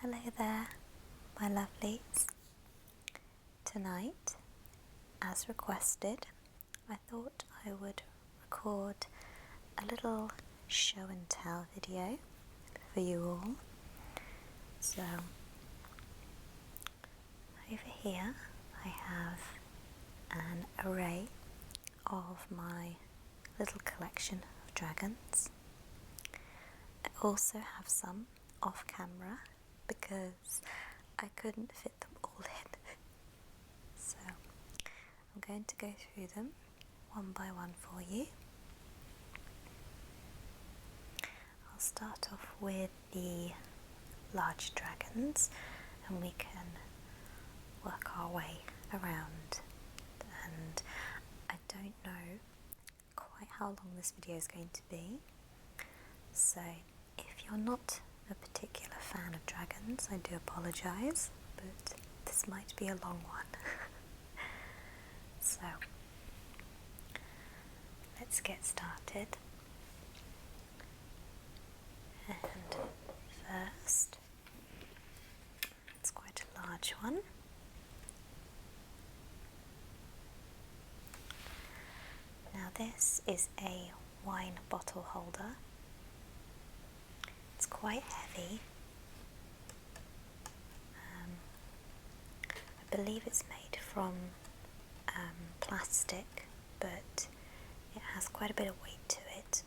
Hello there, my lovelies. Tonight, as requested, I thought I would record a little show and tell video for you all. So, over here I have an array of my little collection of dragons. I also have some off camera because I couldn't fit them all in. So I'm going to go through them one by one for you. I'll start off with the large dragons and we can work our way around. And I don't know quite how long this video is going to be, so if you're not a particular fan of dragons, I do apologise, but this might be a long one. So let's get started. And first, it's quite a large one. Now this is a wine bottle holder. It's quite heavy. I believe it's made from plastic, but it has quite a bit of weight to it.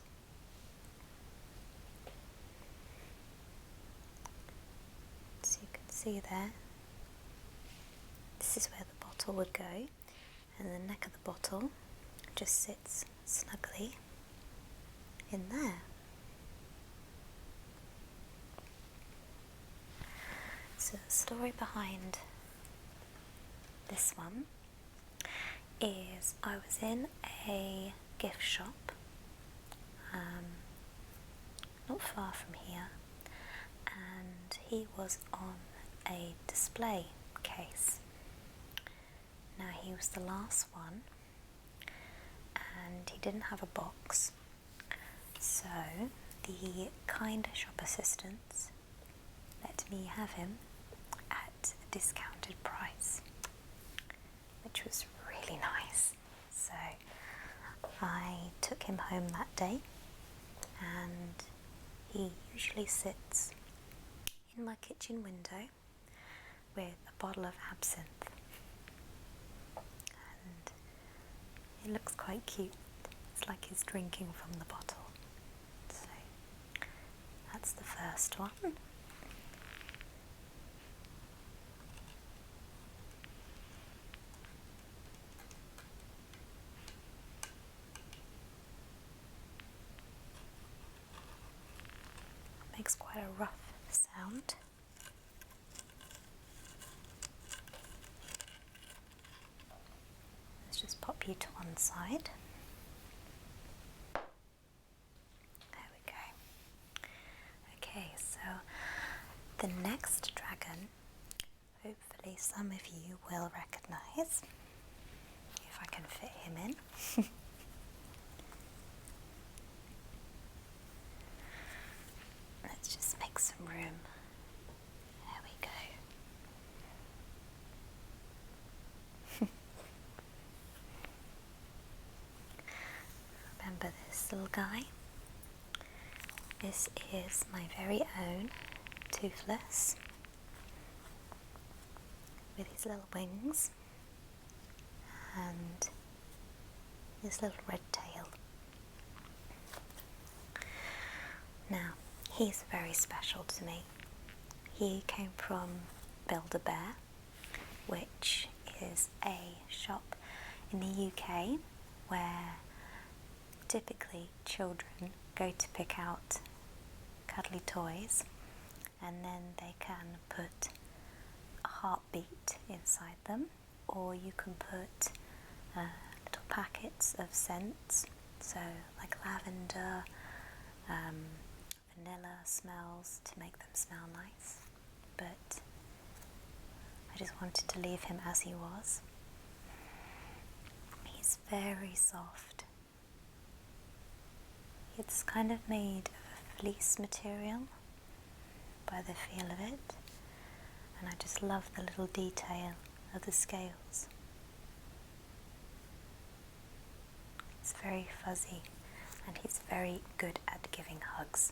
So you can see there, this is where the bottle would go, and the neck of the bottle just sits snugly in there. So the story behind this one is I was in a gift shop not far from here, and he was on a display case. Now he was the last one and he didn't have a box, so the kind shop assistants let me have him at a discounted price, which was really nice. So I took him home that day, and he usually sits in my kitchen window with a bottle of absinthe, and it looks quite cute. It's like he's drinking from the bottle. So that's the first one. Makes quite a rough sound. Let's just pop you to one side. There we go. Okay, so the next dragon, hopefully some of you will recognise, if I can fit him in. Let's just make some room. There we go. Remember this little guy? This is my very own Toothless, with his little wings and his little red tail. Now, he's very special to me. He came from Build-A-Bear, which is a shop in the UK where typically children go to pick out cuddly toys, and then they can put a heartbeat inside them, or you can put little packets of scents, so like lavender, vanilla smells to make them smell nice. But I just wanted to leave him as he was. He's very soft. It's kind of made of a fleece material by the feel of it, and I just love the little detail of the scales. It's very fuzzy, and he's very good at giving hugs.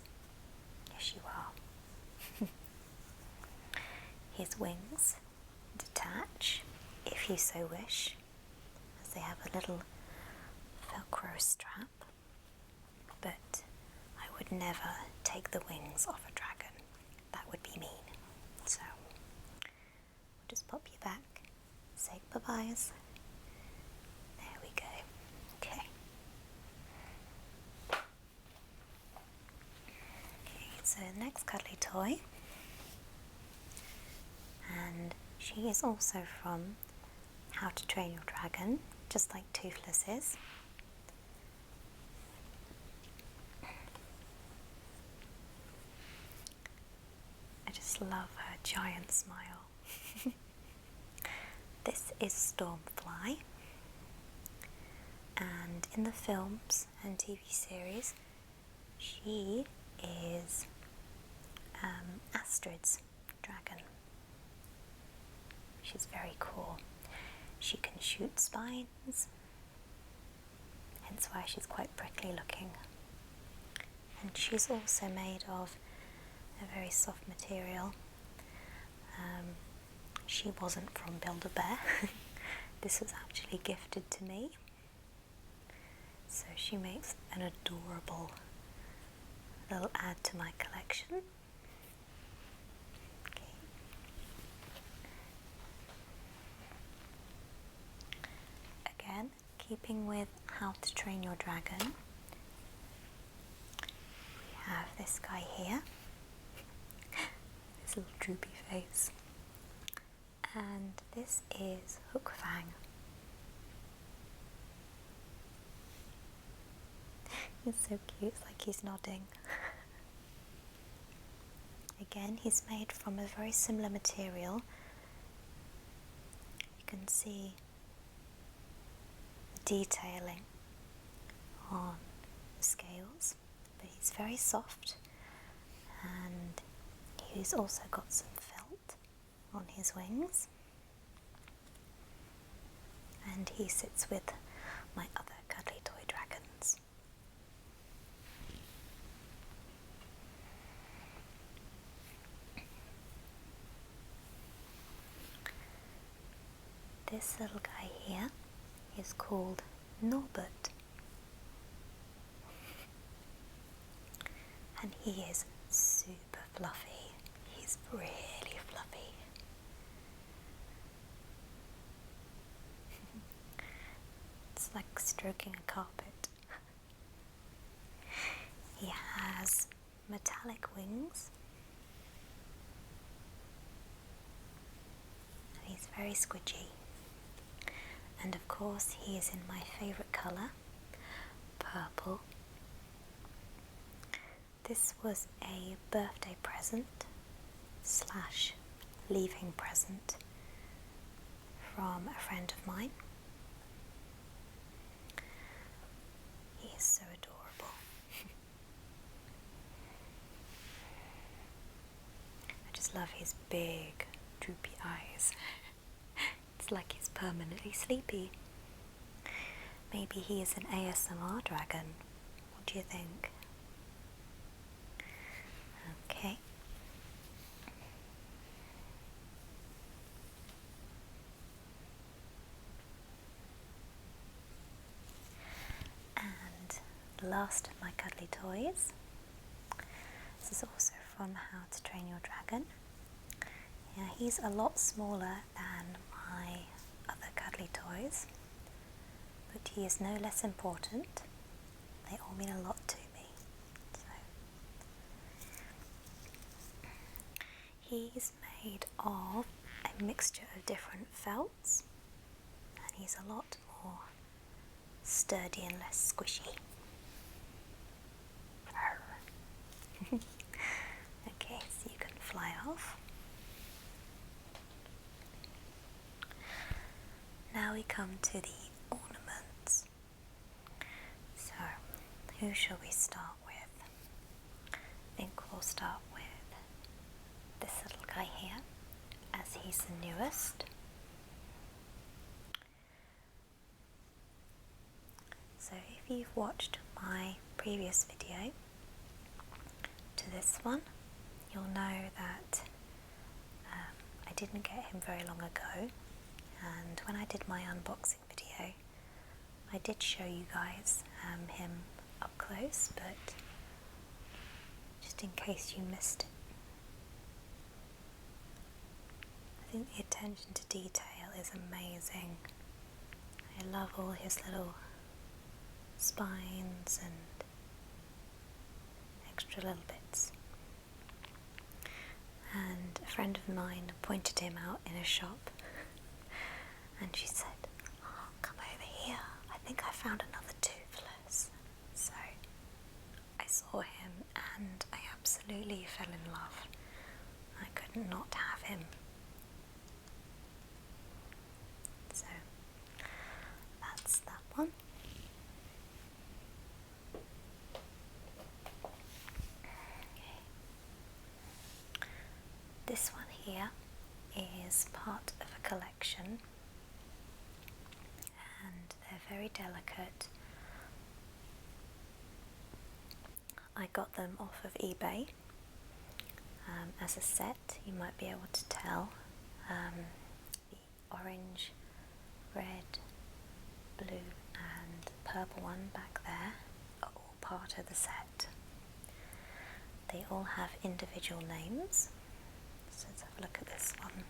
Yes, you are. His wings detach, if you so wish, as they have a little Velcro strap, but I would never take the wings off a dragon. That would be mean. So, we'll just pop you back, say bye-byes. There we go. Okay. Okay, so the next cuddly toy, and she is also from How to Train Your Dragon, just like Toothless is. I just love her giant smile. This is Stormfly, and in the films and TV series, she is Astrid's dragon. She's very cool. She can shoot spines, hence why she's quite prickly looking. And she's also made of a very soft material. She wasn't from Build-A-Bear. This was actually gifted to me. So she makes an adorable little add to my collection. Okay. Again, keeping with How to Train Your Dragon, we have this guy here. His little droopy face. And this is Hookfang. He's so cute, it's like he's nodding. Again, he's made from a very similar material. You can see the detailing on the scales, but he's very soft, and he's also got some felt on his wings, and he sits with my other cuddly toy dragons. This little guy here is called Norbert, and he is super fluffy. He's really fluffy. It's like stroking a carpet. He has metallic wings, and he's very squidgy. And of course, he is in my favourite colour, purple. This was a birthday present / leaving present from a friend of mine. He is so adorable. I just love his big, droopy eyes. It's like he's permanently sleepy. Maybe he is an ASMR dragon. What do you think? Okay. And the last of my cuddly toys. This is also from How to Train Your Dragon. Yeah, he's a lot smaller than my other cuddly toys, but he is no less important. They all mean a lot to me. So, he's made of a mixture of different felts, and he's a lot more sturdy and less squishy. Okay, so you can fly off. Now we come to the ornaments. So, who shall we start with? I think we'll start with this little guy here, as he's the newest. So if you've watched my previous video to this one, you'll know that I didn't get him very long ago, and when I did my unboxing video I did show you guys him up close, but just in case you missed it. I think the attention to detail is amazing. I love all his little spines and extra little bits. And a friend of mine pointed him out in a shop and she said, "Oh, come over here, I think I found another toothless." So I saw him and I absolutely fell in love. I could not have him. So that's that one. This one here is part of a collection and they're very delicate. I got them off of eBay as a set. You might be able to tell the orange, red, blue and purple one back there are all part of the set. They all have individual names. So let's have a look at this one.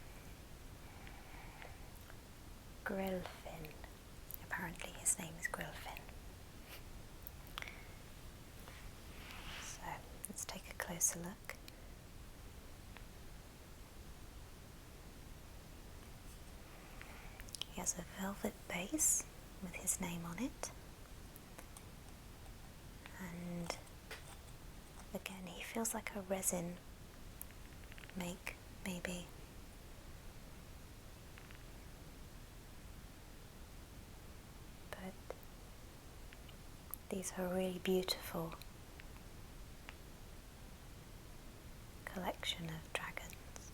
Grillfin. Apparently his name is Grillfin. So let's take a closer look. He has a velvet base with his name on it. And again, he feels like a resin make, maybe. But these are really beautiful collection of dragons.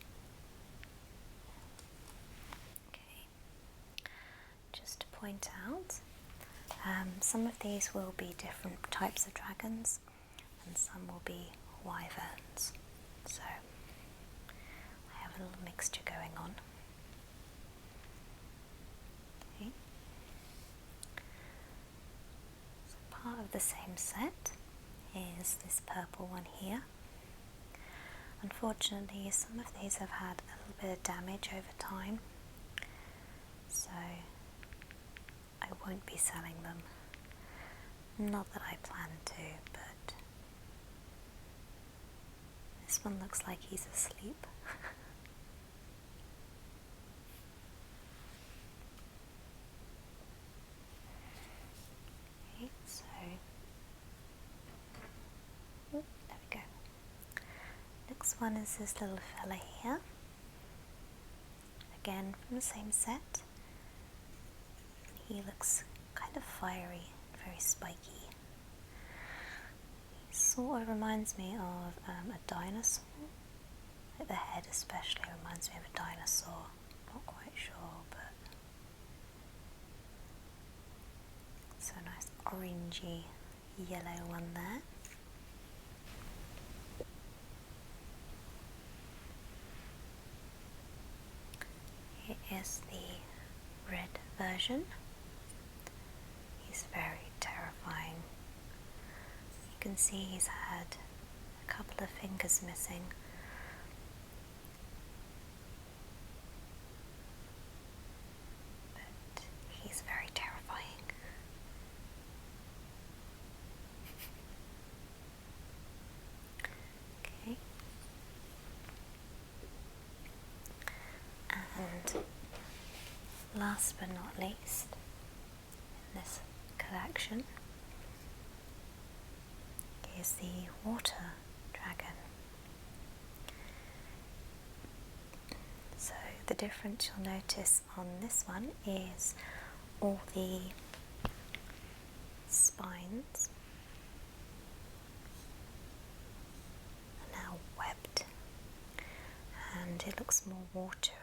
Okay, just to point out, some of these will be different types of dragons and some will be wyverns. So I have a little mixture going on. Okay. So part of the same set is this purple one here. Unfortunately, some of these have had a little bit of damage over time, so I won't be selling them. Not that I plan to, but this one looks like he's asleep. Okay, so there we go. Next one is this little fella here. Again from the same set. He looks kind of fiery, very spiky. He sort of reminds me of a dinosaur. Like the head especially reminds me of a dinosaur. Not quite sure, but so a nice orangey yellow one there. Here is the red version. He's very terrifying. You can see he's had a couple of fingers missing. But he's very terrifying. Okay. And last but not least, in this collection is the water dragon. So the difference you'll notice on this one is all the spines are now webbed and it looks more watery.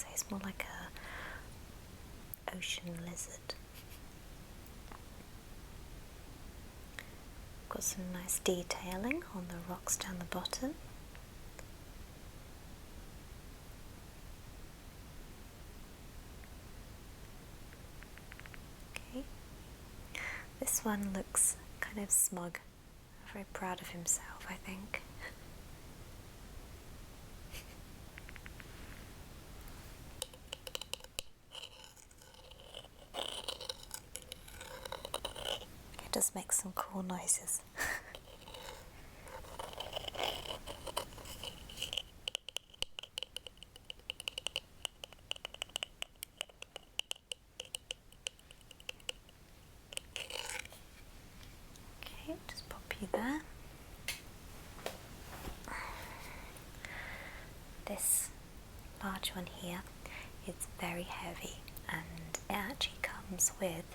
say it's more like a ocean lizard. Got some nice detailing on the rocks down the bottom. Okay. This one looks kind of smug, very proud of himself, I think. It does make some cool noises. Okay, just pop you there. This large one here is very heavy, and it actually comes with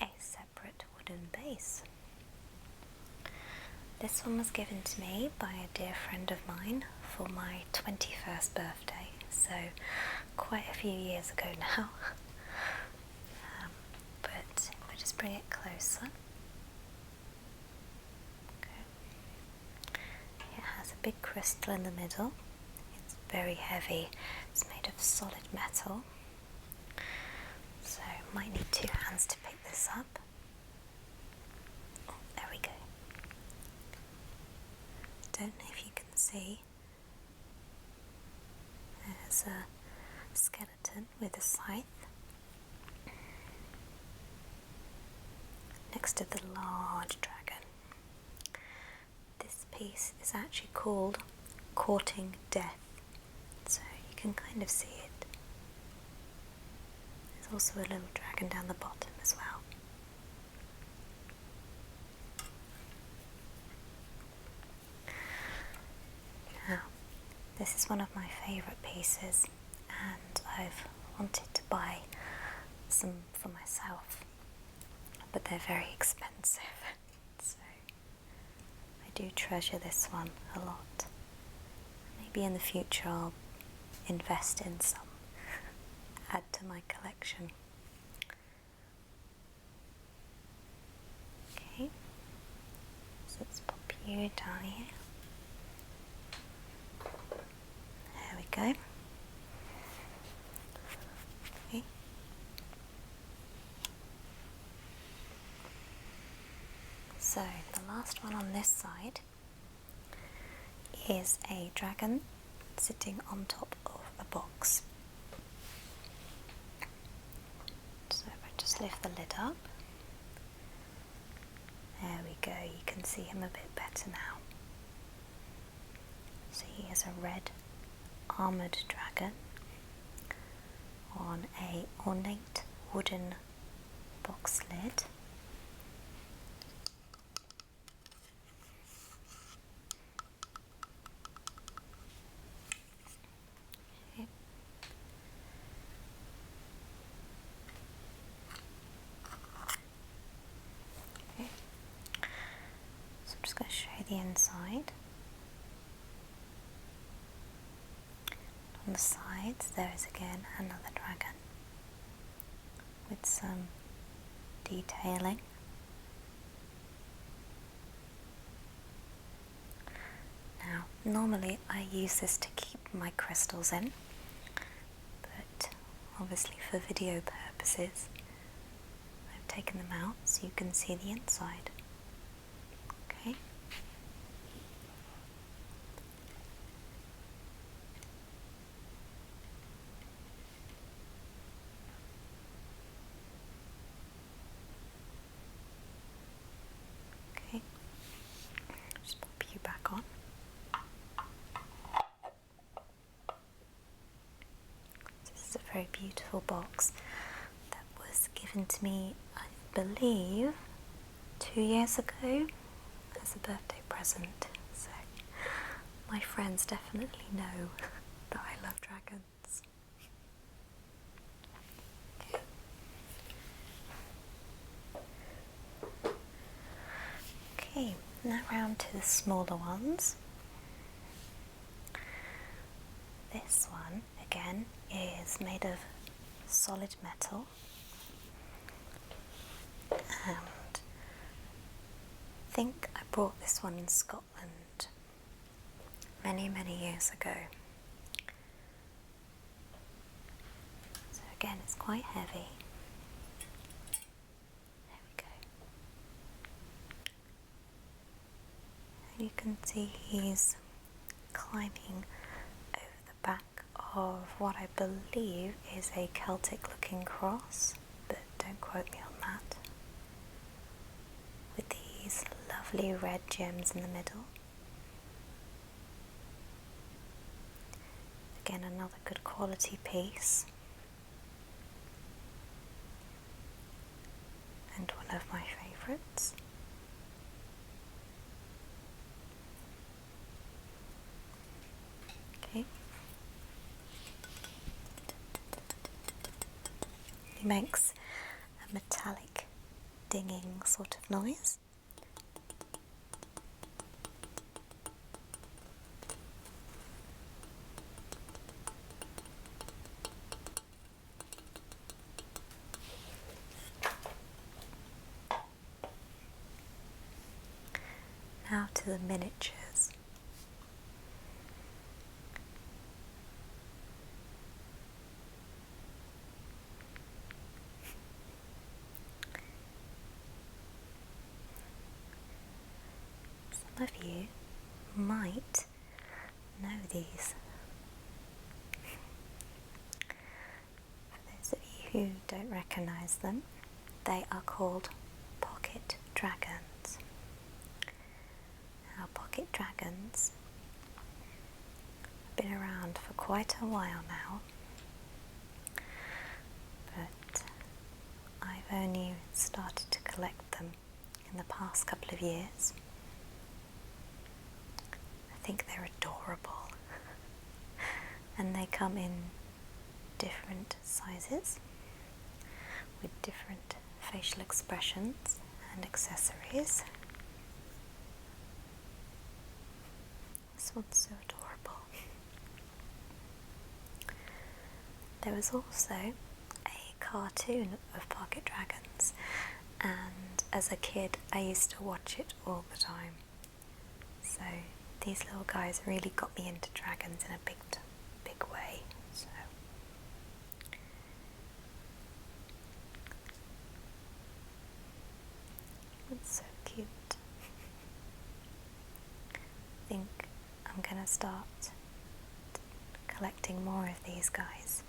a separate wooden base. This one was given to me by a dear friend of mine for my 21st birthday, so quite a few years ago now. But if I just bring it closer, okay. It has a big crystal in the middle. It's very heavy. It's made of solid metal, so I might need 2 hands to pick this up. Oh, there we go. Don't know if you can see. There's a skeleton with a scythe next to the large dragon. This piece is actually called Courting Death, so you can kind of see it. There's also a little dragon down the bottom as well. Now, this is one of my favourite pieces, and I've wanted to buy some for myself, but they're very expensive, so I do treasure this one a lot. Maybe in the future I'll invest in some, add to my collection. Okay, so let's pop you down here. There we go. Okay. So the last one on this side is a dragon sitting on top of a box. So if I just lift the lid up, there we go, you can see him a bit better now. So he is a red armoured dragon on a ornate wooden box lid. So I'm just going to show you the inside. On the sides there is again another dragon with some detailing. Now, normally I use this to keep my crystals in, but obviously for video purposes I've taken them out so you can see the inside. Okay. Okay. Just pop you back on. This is a very beautiful box that was given to me, I believe, 2 years ago as a birthday present. So my friends definitely know that I love dragons. Okay, now round to the smaller ones. This one again is made of solid metal, and I think I bought this one in Scotland many years ago. So again, it's quite heavy. There we go. And you can see he's climbing over the back of what I believe is a Celtic looking cross, but don't quote me on that, with these lovely red gems in the middle. Again, another good quality piece, and one of my favourites. Okay. He makes a metallic dinging sort of noise. Now to the miniatures. Some of you might know these. For those of you who don't recognise them, they are called pocket dragons. Now, pocket dragons have been around for quite a while now, but I've only started to collect them in the past couple of years. I think they're adorable, and they come in different sizes with different facial expressions and accessories. This one's so adorable. There was also a cartoon of pocket dragons, and as a kid I used to watch it all the time. So these little guys really got me into dragons in a big way. So it's so cute. I think I'm gonna start collecting more of these guys.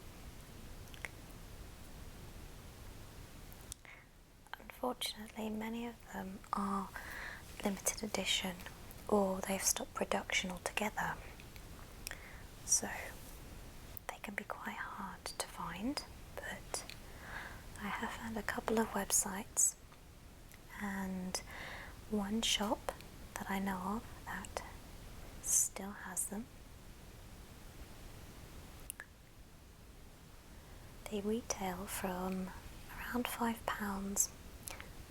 Unfortunately, many of them are limited edition, or they've stopped production altogether, so they can be quite hard to find, but I have found a couple of websites and one shop that I know of that still has them. They retail from around £5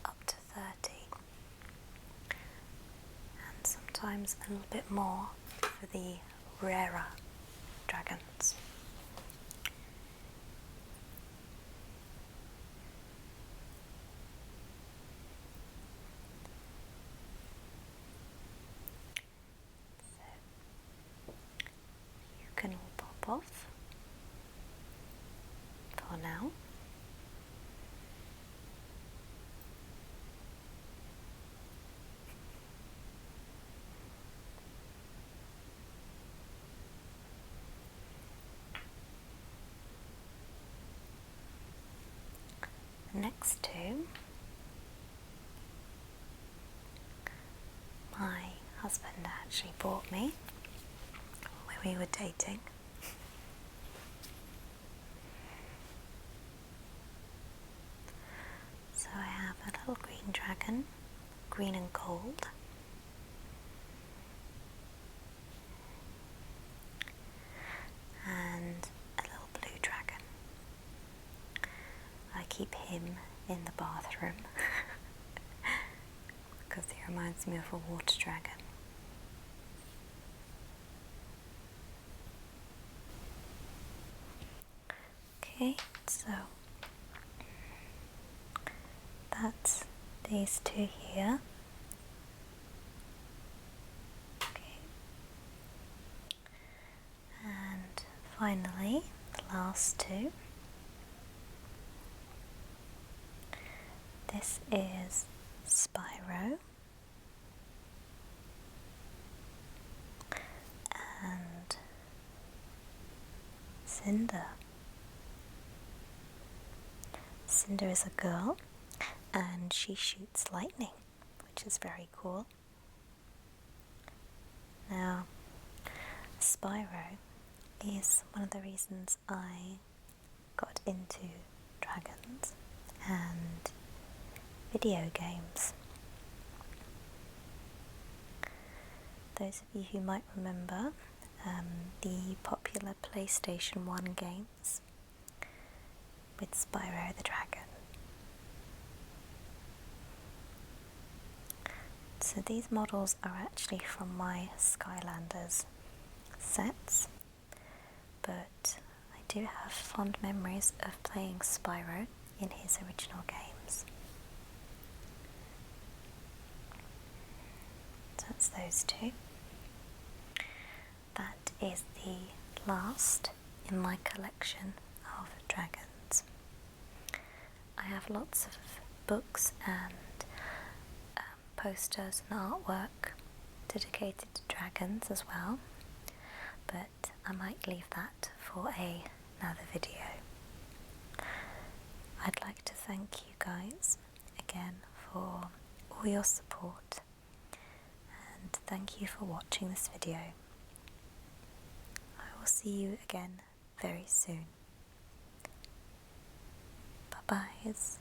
up to 30, and sometimes a little bit more for the rarer dragons. So you can all pop off for now. The next two, my husband actually bought me when we were dating. So I have a little green dragon, green and gold, and a little blue dragon. I keep him in the bathroom because he reminds me of a water dragon. Okay, so that's these two here. Okay. And finally, the last two. This is Spyro and Cinder. Cinder is a girl and she shoots lightning, which is very cool. Now, Spyro is one of the reasons I got into dragons and video games. Those of you who might remember the popular PlayStation 1 games with Spyro the Dragon. So these models are actually from my Skylanders sets, but I do have fond memories of playing Spyro in his original games. So that's those two. That is the last in my collection of dragons. I have lots of books and posters and artwork dedicated to dragons as well, but I might leave that for another video. I'd like to thank you guys again for all your support, and thank you for watching this video. I will see you again very soon. Bye-byes.